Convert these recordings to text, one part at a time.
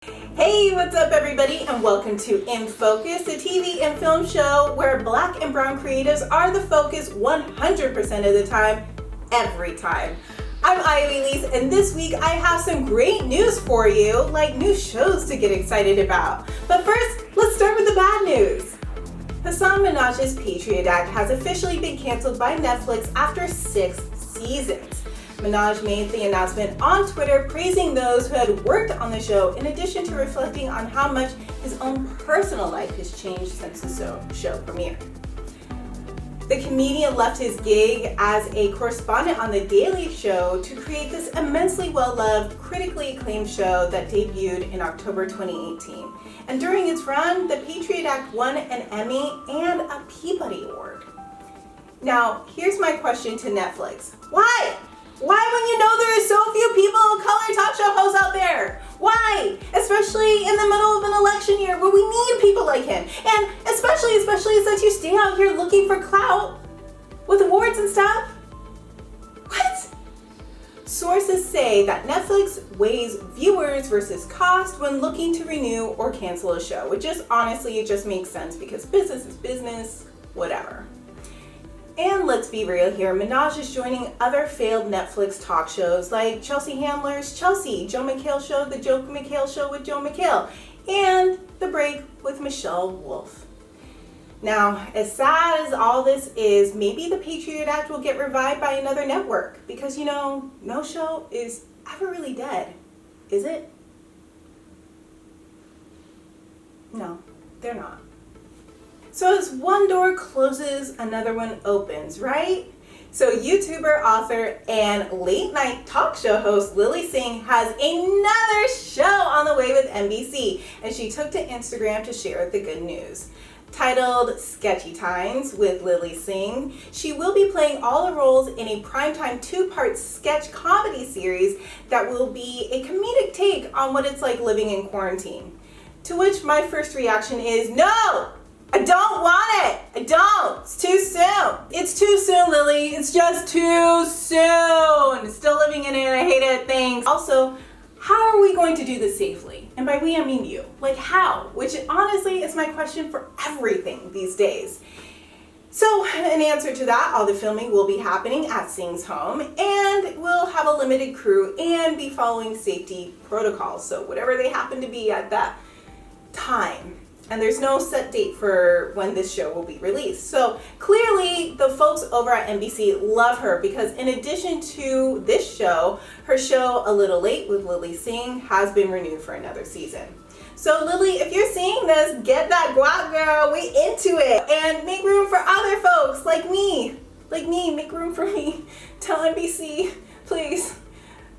Hey, what's up everybody, and welcome to In Focus, the TV and film show where black and brown creatives are the focus 100% of the time, every time. I'm Elise, and this week I have some great news for you, like new shows to get excited about. But first, let's start with the bad news. Hasan Minhaj's Patriot Act has officially been canceled by Netflix after 6 seasons. Minhaj made the announcement on Twitter, praising those who had worked on the show, in addition to reflecting on how much his own personal life has changed since the show premiered. The comedian left his gig as a correspondent on The Daily Show to create this immensely well-loved, critically acclaimed show that debuted in October 2018. And during its run, the Patriot Act won an Emmy and a Peabody Award. Now, here's my question to Netflix. Why? Why, when you know there are so few people of color talk show hosts out there? Why? Especially in the middle of an election year where we need people like him. And especially since you stay out here looking for clout with awards and stuff. What? Sources say that Netflix weighs viewers versus cost when looking to renew or cancel a show, which just honestly, it just makes sense because business is business, whatever. And let's be real here, Minhaj is joining other failed Netflix talk shows like Chelsea Handler's Chelsea, Joe McHale Show, The Joe McHale Show with Joe McHale, and The Break with Michelle Wolf. Now, as sad as all this is, maybe the Patriot Act will get revived by another network because, you know, no show is ever really dead, is it? No, they're not. So as one door closes, another one opens, right? So YouTuber, author, and late night talk show host Lily Singh has another show on the way with NBC, and she took to Instagram to share the good news. Titled Sketchy Times with Lily Singh, she will be playing all the roles in a primetime 2-part sketch comedy series that will be a comedic take on what it's like living in quarantine. To which my first reaction is, no! I don't want it! I don't! It's too soon! It's too soon, Lily! It's just too soon! Still living in it, I hate it, thanks. Also, how are we going to do this safely? And by we, I mean you. Like how? Which honestly is my question for everything these days. So, in answer to that, all the filming will be happening at Singhs' home, and we'll have a limited crew and be following safety protocols. So whatever they happen to be at that time. And there's no set date for when this show will be released. So clearly the folks over at NBC love her because in addition to this show, her show A Little Late with Lily Singh has been renewed for another season. So Lily, if you're seeing this, get that guap, girl. We into it. And make room for other folks like me. Make room for me. Tell NBC, please.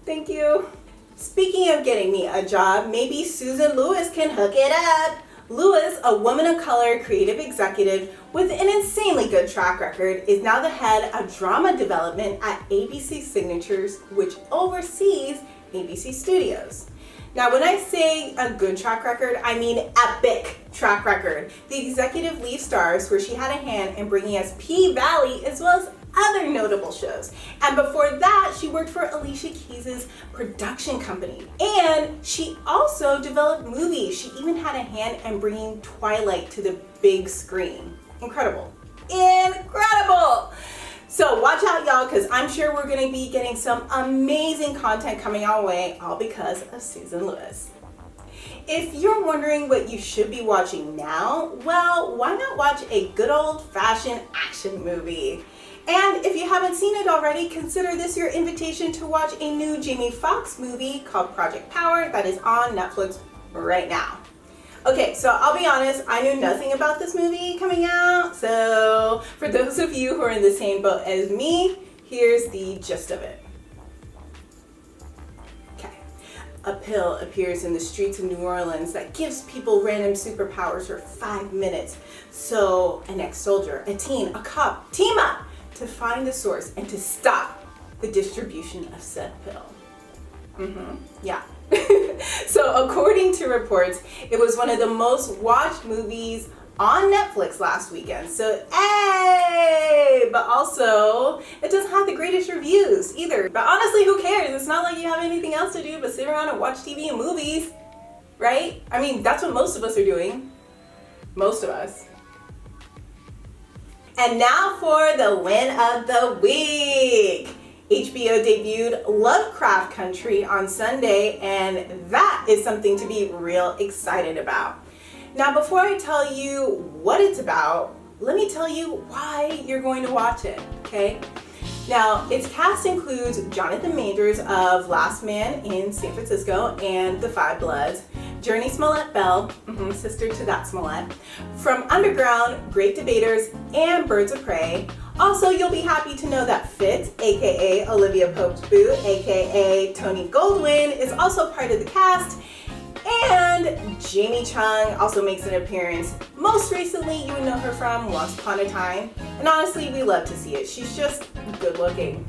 Thank you. Speaking of getting me a job, maybe Susan Lewis can hook it up. Lewis, a woman of color creative executive with an insanely good track record, is now the head of drama development at ABC Signatures, which oversees ABC Studios. Now, when I say a good track record, I mean epic track record. The executive lead stars where she had a hand in bringing us P-Valley as well as other notable shows. And before that, she worked for Alicia Keys' production company. And she also developed movies. She even had a hand in bringing Twilight to the big screen. Incredible. Incredible! So watch out, y'all, because I'm sure we're going to be getting some amazing content coming our way, all because of Susan Lewis. If you're wondering what you should be watching now, well, why not watch a good old-fashioned action movie? And if you haven't seen it already, consider this your invitation to watch a new Jamie Foxx movie called Project Power that is on Netflix right now. Okay, so I'll be honest, I knew nothing about this movie coming out, so for those of you who are in the same boat as me, here's the gist of it. Okay, a pill appears in the streets of New Orleans that gives people random superpowers for 5 minutes. So an ex-soldier, a teen, a cop team up to find the source and to stop the distribution of said pill. Yeah. So according to reports, it was one of the most watched movies on Netflix last weekend. So, hey! But also, it doesn't have the greatest reviews either. But honestly, who cares? It's not like you have anything else to do but sit around and watch TV and movies. right? I mean, that's what most of us are doing. Most of us. And now for the win of the week. HBO debuted Lovecraft Country on Sunday, and that is something to be real excited about. Now, before I tell you what it's about, let me tell you why you're going to watch it, okay? Now, its cast includes Jonathan Majors of Last Man in San Francisco and The Five Bloods, Journey Smollett-Bell, sister to that Smollett, from Underground, Great Debaters, and Birds of Prey. Also, you'll be happy to know that Fitz, aka Olivia Pope's boo, aka Tony Goldwyn, is also part of the cast. And Jamie Chung also makes an appearance. Most recently, you would know her from Once Upon a Time. And honestly, we love to see it. She's just good looking.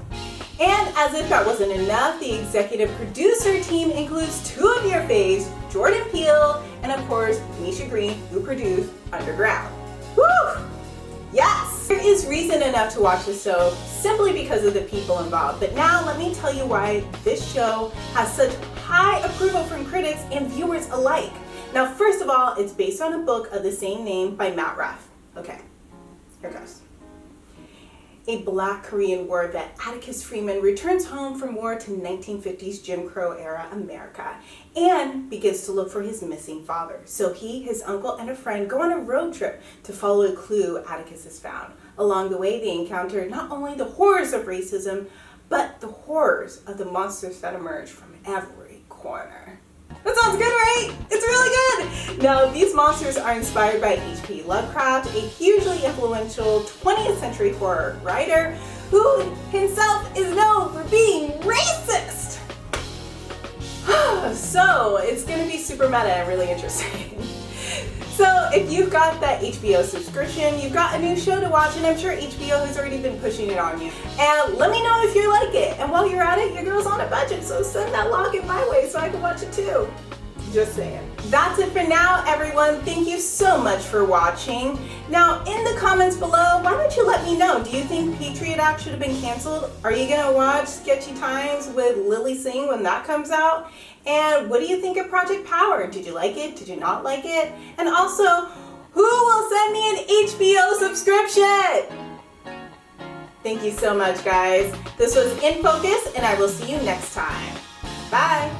And as if that wasn't enough, the executive producer team includes two of your faves, Jordan Peele and of course, Misha Green, who produced Underground. Woo! Yes! There is reason enough to watch the show simply because of the people involved. But now let me tell you why this show has such high approval from critics and viewers alike. Now, first of all, it's based on a book of the same name by Matt Ruff. Okay, here goes. A Black Korean war vet, Atticus Freeman, returns home from war to 1950s Jim Crow era America and begins to look for his missing father. So he, his uncle, and a friend go on a road trip to follow a clue Atticus has found. Along the way, they encounter not only the horrors of racism, but the horrors of the monsters that emerge from every corner. That sounds good, right? It's really good! Now, these monsters are inspired by H.P. Lovecraft, a hugely influential 20th century horror writer who himself is known for being racist. So, it's gonna be super meta and really interesting. So, if you've got that HBO subscription, you've got a new show to watch, and I'm sure HBO has already been pushing it on you. And let me know if you like it. And while you're at it, your girl's on a budget, so send that login my way so I can watch it too. Just saying. That's it for now, everyone. Thank you so much for watching. Now, in the comments below, why don't you let me know? Do you think Patriot Act should have been canceled? Are you gonna watch Sketchy Times with Lily Singh when that comes out? And what do you think of Project Power? Did you like it? Did you not like it? And also, who will send me an HBO subscription? Thank you so much, guys. This was In Focus, and I will see you next time. Bye.